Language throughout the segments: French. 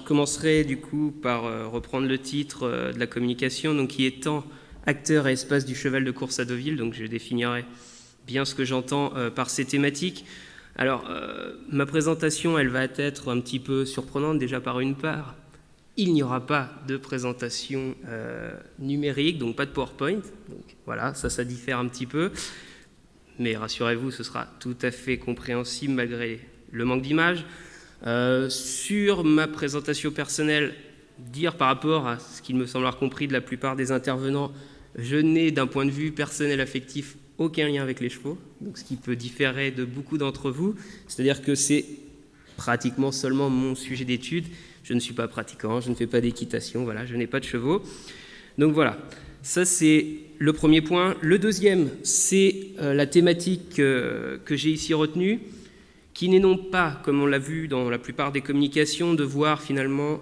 commencerai du coup par reprendre le titre de la communication, donc qui est temps, acteur et espace du cheval de course à Deauville. Donc je définirai bien ce que j'entends par ces thématiques. Alors, ma présentation, elle va être un petit peu surprenante, déjà par une part. Il n'y aura pas de présentation numérique, donc pas de PowerPoint. Donc voilà, ça diffère un petit peu. Mais rassurez-vous, ce sera tout à fait compréhensible malgré le manque d'images. Sur ma présentation personnelle, dire par rapport à ce qu'il me semble avoir compris de la plupart des intervenants, je n'ai d'un point de vue personnel affectif aucun lien avec les chevaux, donc ce qui peut différer de beaucoup d'entre vous, c'est-à-dire que c'est pratiquement seulement mon sujet d'étude. Je ne suis pas pratiquant, je ne fais pas d'équitation, voilà, je n'ai pas de chevaux. Donc voilà, ça c'est le premier point. Le deuxième, c'est la thématique que j'ai ici retenue, qui n'est non pas, comme on l'a vu dans la plupart des communications, de voir finalement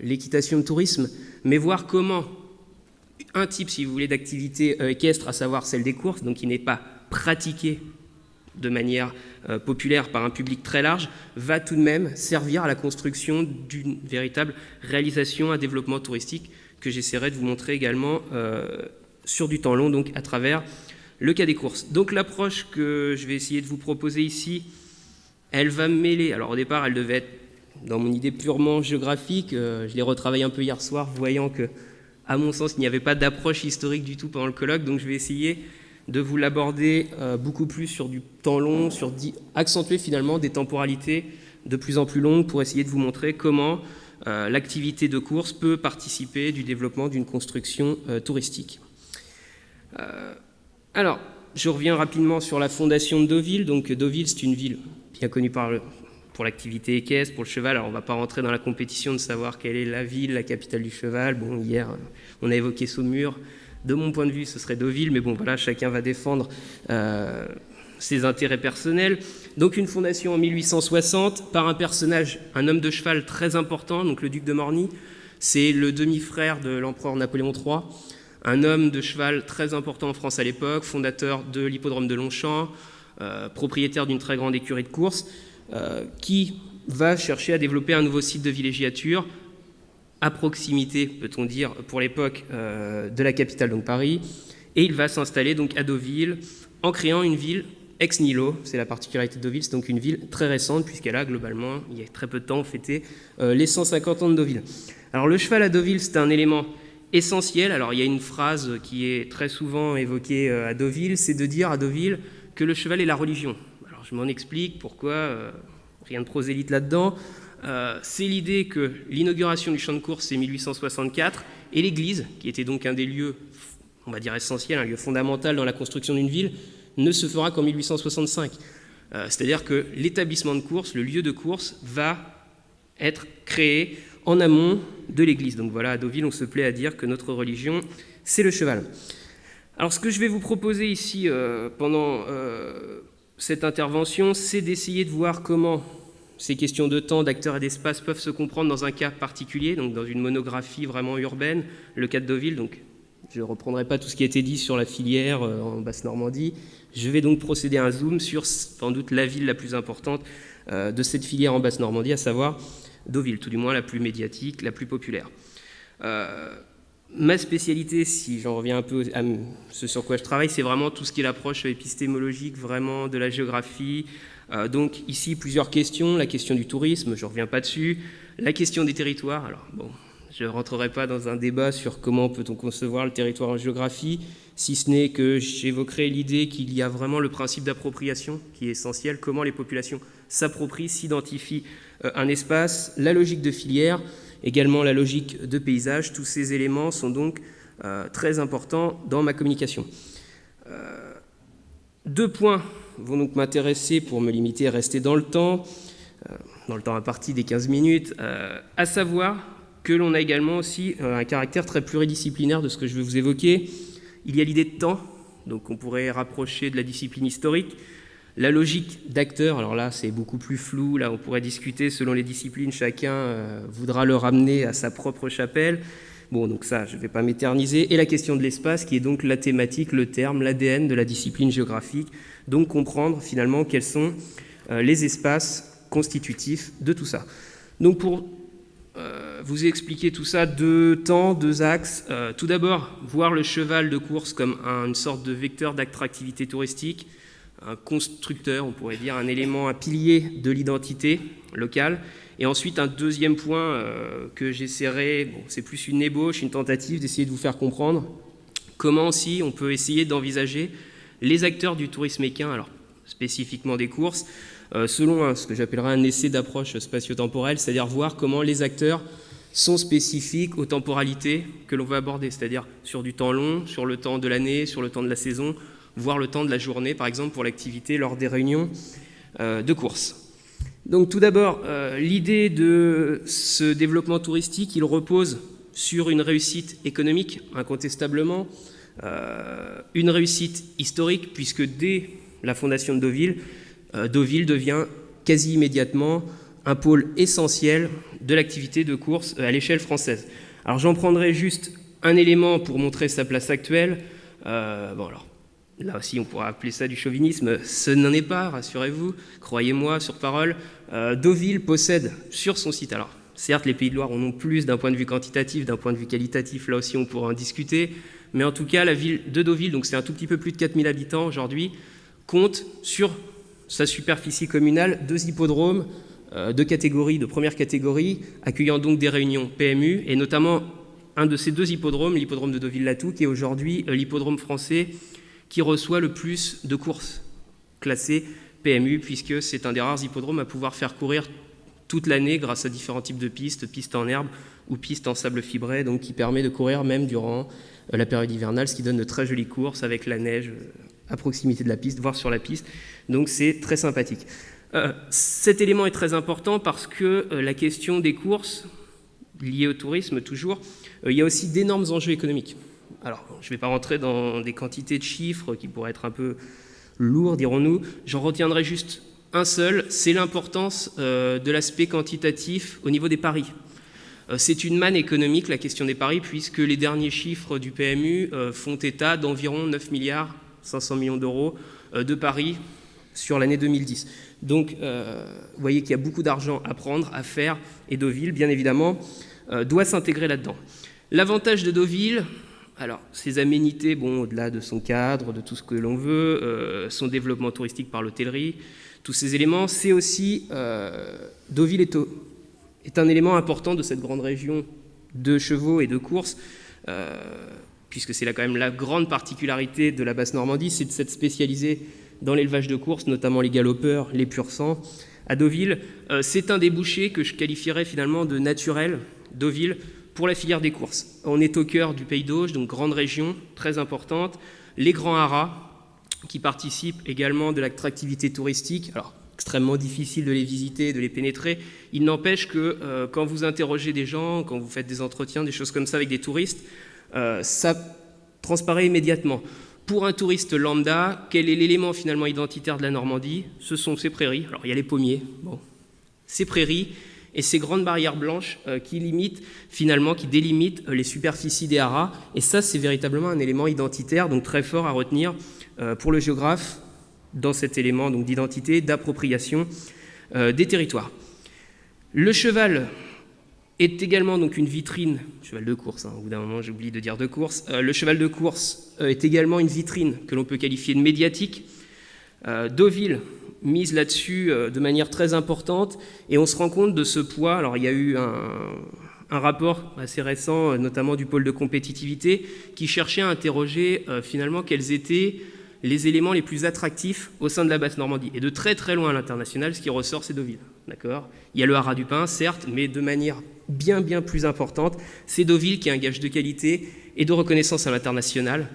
l'équitation de tourisme, mais voir comment un type, si vous voulez, d'activité équestre, à savoir celle des courses, donc qui n'est pas pratiquée de manière populaire par un public très large, va tout de même servir à la construction d'une véritable réalisation, un développement touristique que j'essaierai de vous montrer également sur du temps long, donc à travers le cas des courses. Donc l'approche que je vais essayer de vous proposer ici, elle va mêler, alors au départ elle devait être dans mon idée purement géographique, je l'ai retravaillé un peu hier soir, voyant que à mon sens, il n'y avait pas d'approche historique du tout pendant le colloque, donc je vais essayer de vous l'aborder beaucoup plus sur du temps long, accentuer finalement des temporalités de plus en plus longues pour essayer de vous montrer comment l'activité de course peut participer du développement d'une construction touristique. Alors, je reviens rapidement sur la fondation de Deauville. Donc Deauville, c'est une ville bien connue pour l'activité équestre, pour le cheval. Alors on ne va pas rentrer dans la compétition de savoir quelle est la ville, la capitale du cheval. Bon, hier, on a évoqué Saumur. De mon point de vue, ce serait Deauville, mais bon, voilà, chacun va défendre ses intérêts personnels. Donc une fondation en 1860 par un personnage, un homme de cheval très important, donc le duc de Morny. C'est le demi-frère de l'empereur Napoléon III, un homme de cheval très important en France à l'époque, fondateur de l'hippodrome de Longchamp, propriétaire d'une très grande écurie de course, qui va chercher à développer un nouveau site de villégiature à proximité, peut-on dire, pour l'époque, de la capitale, donc Paris, et il va s'installer donc à Deauville en créant une ville ex nihilo. C'est la particularité de Deauville, c'est donc une ville très récente puisqu'elle a globalement, il y a très peu de temps, fêté les 150 ans de Deauville. Alors le cheval à Deauville, c'est un élément essentiel. Alors il y a une phrase qui est très souvent évoquée à Deauville, c'est de dire à Deauville que le cheval est la religion. Alors je m'en explique pourquoi, rien de prosélyte là-dedans. C'est l'idée que l'inauguration du champ de course, c'est 1864, et l'église, qui était donc un des lieux, on va dire essentiels, un lieu fondamental dans la construction d'une ville, ne se fera qu'en 1865. C'est-à-dire que l'établissement de course, le lieu de course, va être créé en amont de l'église. Donc voilà, à Deauville, on se plaît à dire que notre religion, c'est le cheval. Alors ce que je vais vous proposer ici pendant cette intervention, c'est d'essayer de voir comment ces questions de temps, d'acteurs et d'espace peuvent se comprendre dans un cas particulier, donc dans une monographie vraiment urbaine, le cas de Deauville. Donc je ne reprendrai pas tout ce qui a été dit sur la filière en Basse-Normandie. Je vais donc procéder à un zoom sur sans doute la ville la plus importante de cette filière en Basse-Normandie, à savoir Deauville, tout du moins la plus médiatique, la plus populaire. Ma spécialité, si j'en reviens un peu à ce sur quoi je travaille, c'est vraiment tout ce qui est l'approche épistémologique, vraiment de la géographie. Donc ici, plusieurs questions. La question du tourisme, je ne reviens pas dessus. La question des territoires. Alors bon, je ne rentrerai pas dans un débat sur comment peut-on concevoir le territoire en géographie, si ce n'est que j'évoquerai l'idée qu'il y a vraiment le principe d'appropriation qui est essentiel, comment les populations s'approprient, s'identifient un espace, la logique de filière, également la logique de paysage. Tous ces éléments sont donc très importants dans ma communication. Deux points vont donc m'intéresser pour me limiter à rester dans le temps imparti des 15 minutes, à savoir que l'on a également aussi un caractère très pluridisciplinaire de ce que je vais vous évoquer. Il y a l'idée de temps, donc on pourrait rapprocher de la discipline historique. La logique d'acteur, alors là c'est beaucoup plus flou, là on pourrait discuter selon les disciplines, chacun voudra le ramener à sa propre chapelle. Bon, donc ça, je ne vais pas m'éterniser. Et la question de l'espace, qui est donc la thématique, le terme, l'ADN de la discipline géographique. Donc comprendre finalement quels sont les espaces constitutifs de tout ça. Donc pour vous expliquer tout ça deux temps, deux axes. Tout d'abord, voir le cheval de course comme une sorte de vecteur d'attractivité touristique, un constructeur, on pourrait dire, un élément, un pilier de l'identité locale. Et ensuite, un deuxième point que j'essaierai, c'est plus une ébauche, une tentative d'essayer de vous faire comprendre comment aussi on peut essayer d'envisager les acteurs du tourisme équin, alors spécifiquement des courses, selon ce que j'appellerais un essai d'approche spatio-temporelle, c'est-à-dire voir comment les acteurs sont spécifiques aux temporalités que l'on veut aborder, c'est-à-dire sur du temps long, sur le temps de l'année, sur le temps de la saison, voire le temps de la journée, par exemple, pour l'activité lors des réunions de course. Donc tout d'abord, l'idée de ce développement touristique, il repose sur une réussite économique, incontestablement, une réussite historique, puisque dès la fondation de Deauville, Deauville devient quasi immédiatement un pôle essentiel de l'activité de course à l'échelle française. Alors j'en prendrai juste un élément pour montrer sa place actuelle. Alors, là aussi, on pourra appeler ça du chauvinisme. Ce n'en est pas, rassurez-vous, croyez-moi sur parole. Deauville possède sur son site, alors certes les Pays de Loire en ont plus d'un point de vue quantitatif, d'un point de vue qualitatif, là aussi on pourra en discuter, mais en tout cas la ville de Deauville, donc c'est un tout petit peu plus de 4000 habitants aujourd'hui, compte sur sa superficie communale 2 hippodromes de première catégorie, accueillant donc des réunions PMU, et notamment un de ces 2 hippodromes, l'hippodrome de Deauville-Latou, qui est aujourd'hui l'hippodrome français qui reçoit le plus de courses classées PMU, puisque c'est un des rares hippodromes à pouvoir faire courir toute l'année grâce à différents types de pistes, pistes en herbe ou pistes en sable fibré, donc qui permet de courir même durant la période hivernale, ce qui donne de très jolies courses avec la neige à proximité de la piste, voire sur la piste, donc c'est très sympathique. Cet élément est très important parce que la question des courses, liées au tourisme toujours, il y a aussi d'énormes enjeux économiques. Alors, je ne vais pas rentrer dans des quantités de chiffres qui pourraient être un peu lourds, dirons-nous. J'en retiendrai juste un seul, c'est l'importance de l'aspect quantitatif au niveau des paris. C'est une manne économique, la question des paris, puisque les derniers chiffres du PMU font état d'environ 9 milliards 500 millions d'euros de paris sur l'année 2010. Donc, vous voyez qu'il y a beaucoup d'argent à prendre, à faire, et Deauville, bien évidemment, doit s'intégrer là-dedans. L'avantage de Deauville, alors, ses aménités, au-delà de son cadre, de tout ce que l'on veut, son développement touristique par l'hôtellerie, tous ces éléments, c'est aussi, Deauville est un élément important de cette grande région de chevaux et de courses, puisque c'est là quand même la grande particularité de la Basse-Normandie, c'est de s'être spécialisé dans l'élevage de courses, notamment les galopeurs, les pur-sang. À Deauville, c'est un débouché que je qualifierais finalement de naturel, Deauville, pour la filière des courses. On est au cœur du Pays d'Auge, donc grande région, très importante. Les grands haras, qui participent également de l'attractivité touristique. Alors, extrêmement difficile de les visiter, de les pénétrer. Il n'empêche que quand vous interrogez des gens, quand vous faites des entretiens, des choses comme ça avec des touristes, ça transparaît immédiatement. Pour un touriste lambda, quel est l'élément finalement identitaire de la Normandie? Ce sont ces prairies. Alors, il y a les pommiers, ces prairies et ces grandes barrières blanches qui délimitent les superficies des haras. Et ça, c'est véritablement un élément identitaire, donc très fort à retenir pour le géographe dans cet élément d'identité, d'appropriation des territoires. Le cheval est également donc une vitrine, cheval de course, au bout d'un moment j'oublie de dire de course, le cheval de course est également une vitrine que l'on peut qualifier de médiatique. Deauville mise là-dessus de manière très importante et on se rend compte de ce poids. Alors il y a eu un rapport assez récent, notamment du pôle de compétitivité, qui cherchait à interroger finalement quels étaient les éléments les plus attractifs au sein de la Basse-Normandie. Et de très très loin à l'international, ce qui ressort, c'est Deauville. D'accord ? Il y a le haras du Pin, certes, mais de manière bien plus importante, c'est Deauville qui est un gage de qualité et de reconnaissance à l'international.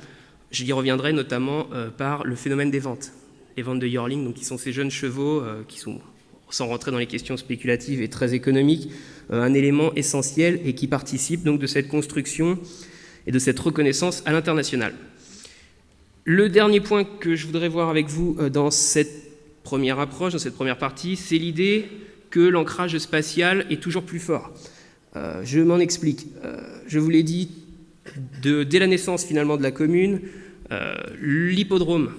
J'y reviendrai notamment par le phénomène des ventes. Les ventes de yearling, donc qui sont ces jeunes chevaux qui sont, sans rentrer dans les questions spéculatives et très économiques, un élément essentiel et qui participe donc de cette construction et de cette reconnaissance à l'international. Le dernier point que je voudrais voir avec vous dans cette première approche, dans cette première partie, c'est l'idée que l'ancrage spatial est toujours plus fort. Je m'en explique. Je vous l'ai dit, dès la naissance finalement de la commune, l'hippodrome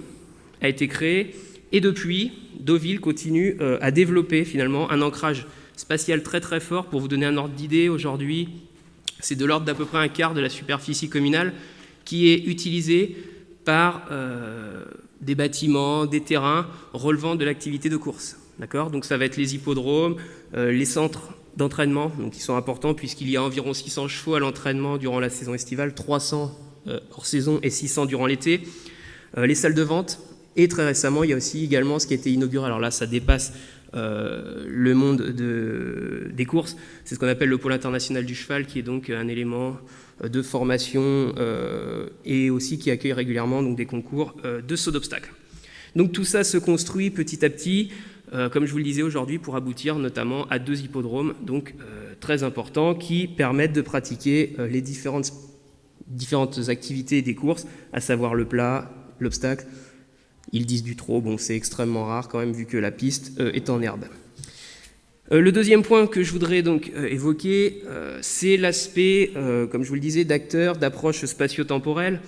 a été créé et depuis, Deauville continue à développer finalement un ancrage spatial très très fort. Pour vous donner un ordre d'idée, aujourd'hui, c'est de l'ordre d'à peu près un quart de la superficie communale qui est utilisée par des bâtiments, des terrains relevant de l'activité de course. D'accord ? Donc ça va être les hippodromes, les centres d'entraînement, donc qui sont importants puisqu'il y a environ 600 chevaux à l'entraînement durant la saison estivale, 300 hors saison et 600 durant l'été. Les salles de vente, et très récemment, il y a aussi également ce qui a été inauguré. Alors là, ça dépasse le monde des courses. C'est ce qu'on appelle le pôle international du cheval, qui est donc un élément de formation et aussi qui accueille régulièrement donc, des concours de saut d'obstacles. Donc tout ça se construit petit à petit, comme je vous le disais aujourd'hui, pour aboutir notamment à 2 hippodromes donc, très importants qui permettent de pratiquer les différentes activités des courses, à savoir le plat, l'obstacle. Ils disent du trot, bon c'est extrêmement rare quand même vu que la piste est en herbe. Le deuxième point que je voudrais donc évoquer, c'est l'aspect, comme je vous le disais, d'acteurs, d'approche spatio-temporelle.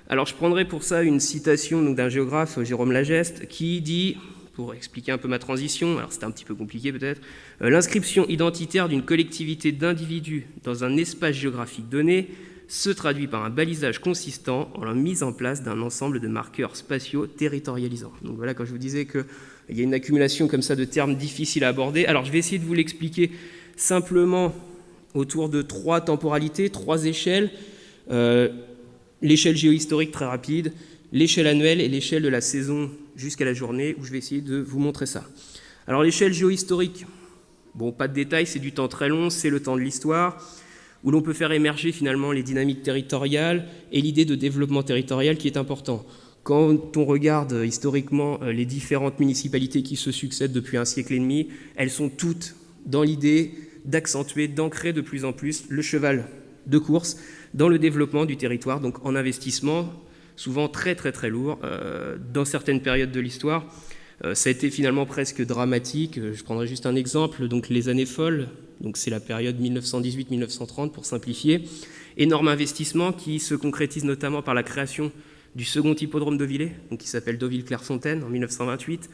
Alors je prendrai pour ça une citation d'un géographe, Jérôme Lageste, qui dit, pour expliquer un peu ma transition, alors c'est un petit peu compliqué peut-être, l'inscription identitaire d'une collectivité d'individus dans un espace géographique donné se traduit par un balisage consistant en la mise en place d'un ensemble de marqueurs spatiaux territorialisants. Donc voilà, quand je vous disais qu'il y a une accumulation comme ça de termes difficiles à aborder, alors je vais essayer de vous l'expliquer simplement autour de 3 temporalités, 3 échelles, l'échelle géohistorique très rapide, l'échelle annuelle et l'échelle de la saison jusqu'à la journée, où je vais essayer de vous montrer ça. Alors l'échelle géohistorique, bon, pas de détails, c'est du temps très long, c'est le temps de l'histoire, où l'on peut faire émerger finalement les dynamiques territoriales et l'idée de développement territorial qui est important. Quand on regarde historiquement les différentes municipalités qui se succèdent depuis un siècle et demi, elles sont toutes dans l'idée d'accentuer, d'ancrer de plus en plus le cheval de course dans le développement du territoire, donc en investissement, souvent très très très lourd, dans certaines périodes de l'histoire. Ça a été finalement presque dramatique. Je prendrai juste un exemple, donc les années folles, donc c'est la période 1918-1930 pour simplifier. Énorme investissement qui se concrétise notamment par la création du second hippodrome Deauvillé, donc qui s'appelle Deauville-Clairefontaine en 1928.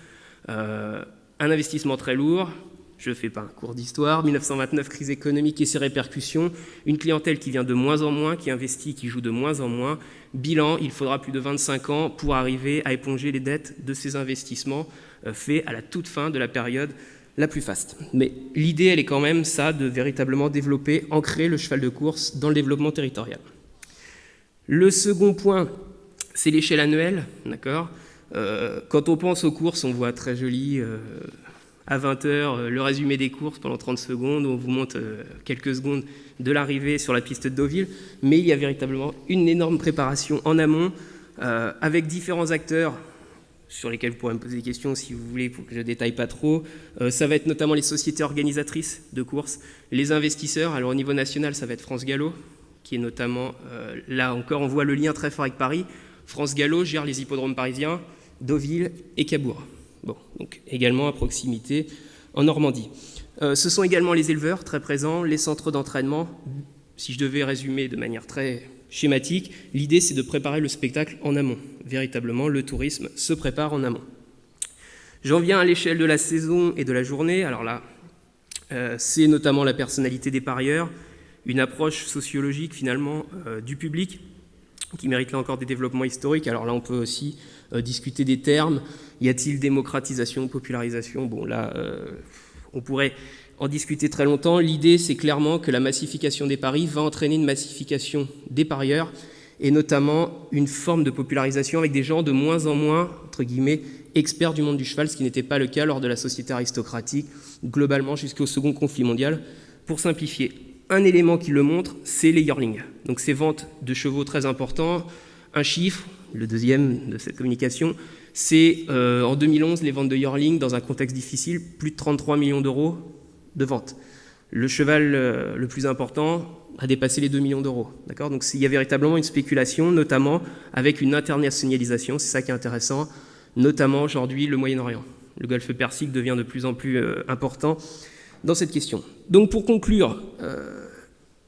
Un investissement très lourd. Je ne fais pas un cours d'histoire. 1929, crise économique et ses répercussions. Une clientèle qui vient de moins en moins, qui investit, qui joue de moins en moins. Bilan, il faudra plus de 25 ans pour arriver à éponger les dettes de ces investissements faits à la toute fin de la période la plus faste. Mais l'idée, elle est quand même ça, de véritablement développer, ancrer le cheval de course dans le développement territorial. Le second point, c'est l'échelle annuelle, d'accord ? Quand on pense aux courses, on voit très joli... à 20h, le résumé des courses pendant 30 secondes, où on vous montre quelques secondes de l'arrivée sur la piste de Deauville, mais il y a véritablement une énorme préparation en amont, avec différents acteurs sur lesquels vous pourrez me poser des questions si vous voulez, pour que je ne détaille pas trop. Ça va être notamment les sociétés organisatrices de courses, les investisseurs. Alors au niveau national, ça va être France Gallo, qui est notamment, là encore, on voit le lien très fort avec Paris. France Gallo gère les hippodromes parisiens, Deauville et Cabourg. Bon, donc également à proximité en Normandie. Ce sont également les éleveurs très présents, les centres d'entraînement. Si je devais résumer de manière très schématique, l'idée c'est de préparer le spectacle en amont. Véritablement, le tourisme se prépare en amont. J'en viens à l'échelle de la saison et de la journée. Alors là, c'est notamment la personnalité des parieurs, une approche sociologique finalement du public, qui mérite là encore des développements historiques. Alors là, on peut aussi discuter des termes. Y a-t-il démocratisation, popularisation ? Bon, là, on pourrait en discuter très longtemps. L'idée, c'est clairement que la massification des paris va entraîner une massification des parieurs et notamment une forme de popularisation avec des gens de moins en moins, entre guillemets, experts du monde du cheval, ce qui n'était pas le cas lors de la société aristocratique, globalement jusqu'au second conflit mondial. Pour simplifier, un élément qui le montre, c'est les yearlings. Donc ces ventes de chevaux très importants. Un chiffre, le deuxième de cette communication, c'est en 2011, les ventes de yearlings dans un contexte difficile, plus de 33 millions d'euros de ventes. Le cheval le plus important a dépassé les 2 millions d'euros. D'accord ? Donc il y a véritablement une spéculation, notamment avec une internationalisation, c'est ça qui est intéressant, notamment aujourd'hui le Moyen-Orient. Le golfe Persique devient de plus en plus important dans cette question. Donc pour conclure,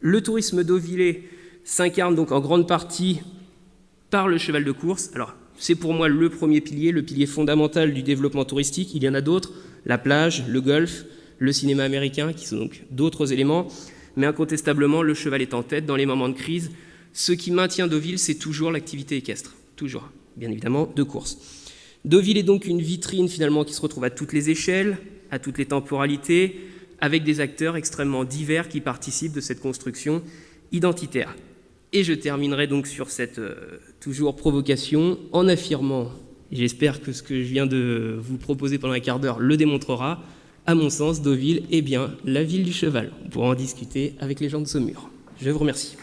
le tourisme deauvillé s'incarne donc en grande partie par le cheval de course. Alors c'est pour moi le premier pilier, le pilier fondamental du développement touristique. Il y en a d'autres, la plage, le golf, le cinéma américain, qui sont donc d'autres éléments, mais incontestablement, le cheval est en tête dans les moments de crise. Ce qui maintient Deauville, c'est toujours l'activité équestre, toujours, bien évidemment, de course. Deauville est donc une vitrine finalement qui se retrouve à toutes les échelles, à toutes les temporalités, avec des acteurs extrêmement divers qui participent de cette construction identitaire. Et je terminerai donc sur cette toujours provocation en affirmant, et j'espère que ce que je viens de vous proposer pendant un quart d'heure le démontrera, à mon sens, Deauville est bien la ville du cheval. On pourra en discuter avec les gens de Saumur. Je vous remercie.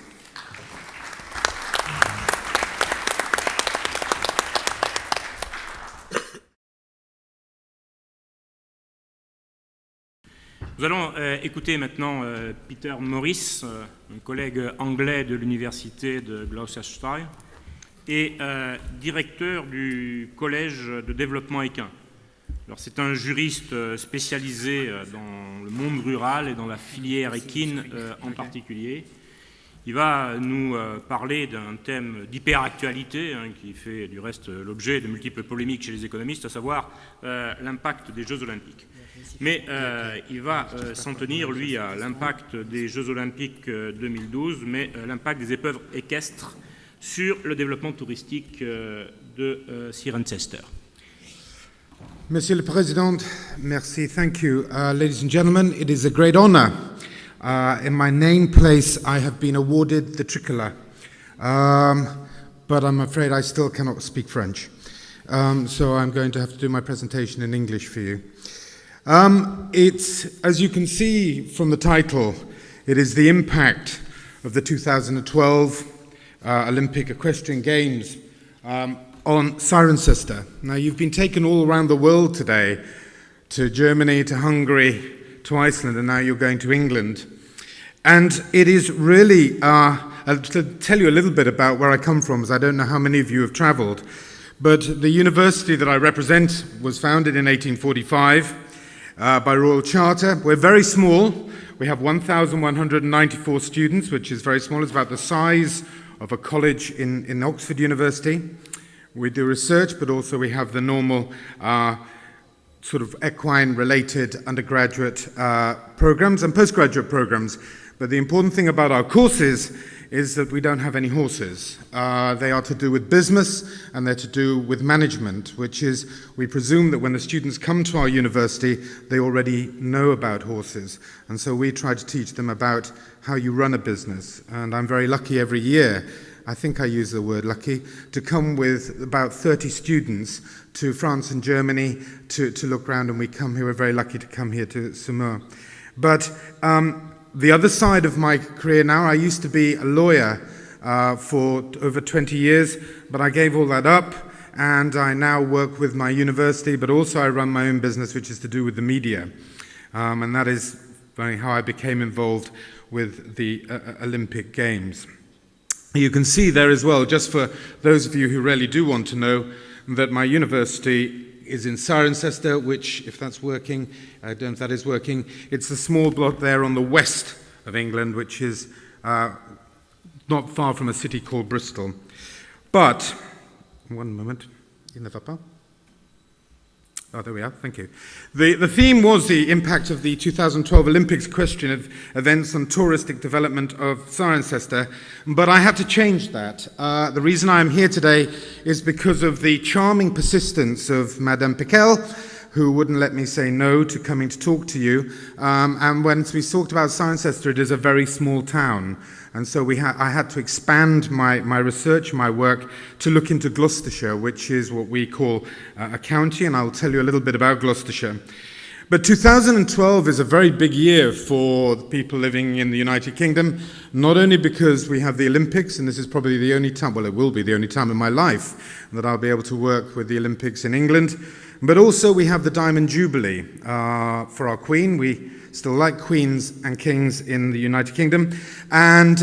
Nous allons écouter maintenant Peter Morris, un collègue anglais de l'université de Gloucestershire et directeur du collège de développement équin. Alors, c'est un juriste spécialisé dans le monde rural et dans la filière équine en particulier. Il va nous parler d'un thème d'hyperactualité qui fait du reste l'objet de multiples polémiques chez les économistes, à savoir l'impact des Jeux olympiques. Mais il va s'en tenir, lui, à l'impact des Jeux olympiques 2012, mais l'impact des épreuves équestres sur le développement touristique de Cirencester. Monsieur le Président, merci, thank you. Ladies and gentlemen, it is a great honor. In my named place, I have been awarded the tricolour, but I'm afraid I still cannot speak French. So I'm going to have to do my presentation in English for you. It's, as you can see from the title, it is the impact of the 2012 Olympic Equestrian Games on Cirencester. Now, you've been taken all around the world today, to Germany, to Hungary, to Iceland, and now you're going to England. And it is really, to tell you a little bit about where I come from, as I don't know how many of you have travelled, but the university that I represent was founded in 1845 by Royal Charter. We're very small. We have 1,194 students, which is very small. It's about the size of a college in Oxford University. We do research, but also we have the normal sort of equine-related undergraduate programs and postgraduate programs. But the important thing about our courses is that we don't have any horses. They are to do with business and they're to do with management, which is, we presume that when the students come to our university, they already know about horses. And so we try to teach them about how you run a business. And I'm very lucky every year, I think I use the word lucky, to come with about 30 students to France and Germany to look around, and we come here, we're very lucky to come here to Saumur. But the other side of my career now, I used to be a lawyer for over 20 years, but I gave all that up, and I now work with my university, but also I run my own business, which is to do with the media. And that is how I became involved with the Olympic Games. You can see there as well, just for those of you who really do want to know, that my university is in Cirencester, which, if that's working, I don't know if that is working, it's the small block there on the west of England, which is not far from a city called Bristol. But, one moment, il ne va pas? Oh, there we are, thank you. The theme was the impact of the 2012 Olympics equestrian events on touristic development of Cirencester, but I had to change that. The reason I am here today is because of the charming persistence of Madame Piquel, who wouldn't let me say no to coming to talk to you. And when we talked about Cirencester, it is a very small town. And so I had to expand my research, my work, to look into Gloucestershire, which is what we call a county, and I'll tell you a little bit about Gloucestershire. But 2012 is a very big year for the people living in the United Kingdom, not only because we have the Olympics, and this is probably the only time, well, it will be the only time in my life that I'll be able to work with the Olympics in England, but also we have the Diamond Jubilee for our Queen. We still like queens and kings in the United Kingdom, and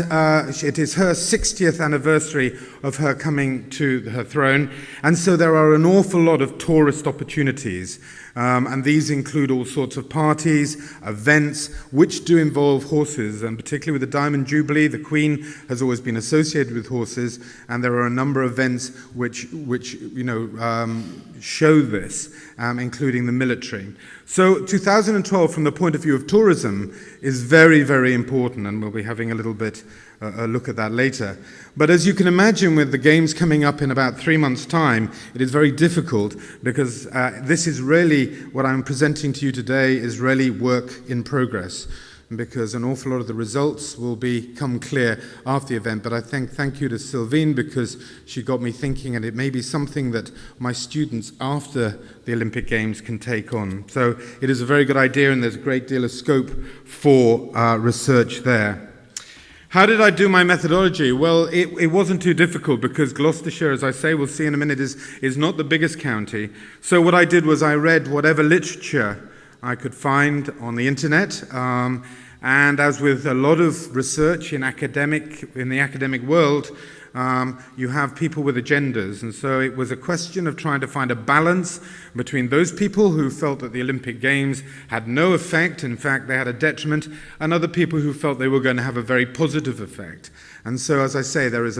it is her 60th anniversary of her coming to her throne, and so there are an awful lot of tourist opportunities. And these include all sorts of parties, events, which do involve horses, and particularly with the Diamond Jubilee, the Queen has always been associated with horses, and there are a number of events which show this, including the military. So 2012, from the point of view of tourism, is very, very important, and we'll be having a little bit a look at that later. But as you can imagine, with the Games coming up in about 3 months' time, it is very difficult because this is really, what I'm presenting to you today is really work in progress, because an awful lot of the results will become clear after the event. But I thank you to Sylvine, because she got me thinking, and it may be something that my students after the Olympic Games can take on. So it is a very good idea, and there's a great deal of scope for research there. How did I do my methodology? Well, it wasn't too difficult, because Gloucestershire, as I say, we'll see in a minute, is not the biggest county. So what I did was I read whatever literature I could find on the internet, and as with a lot of research in the academic world, you have people with agendas, and so it was a question of trying to find a balance between those people who felt that the Olympic Games had no effect, in fact they had a detriment, and other people who felt they were going to have a very positive effect. And so, as I say, there is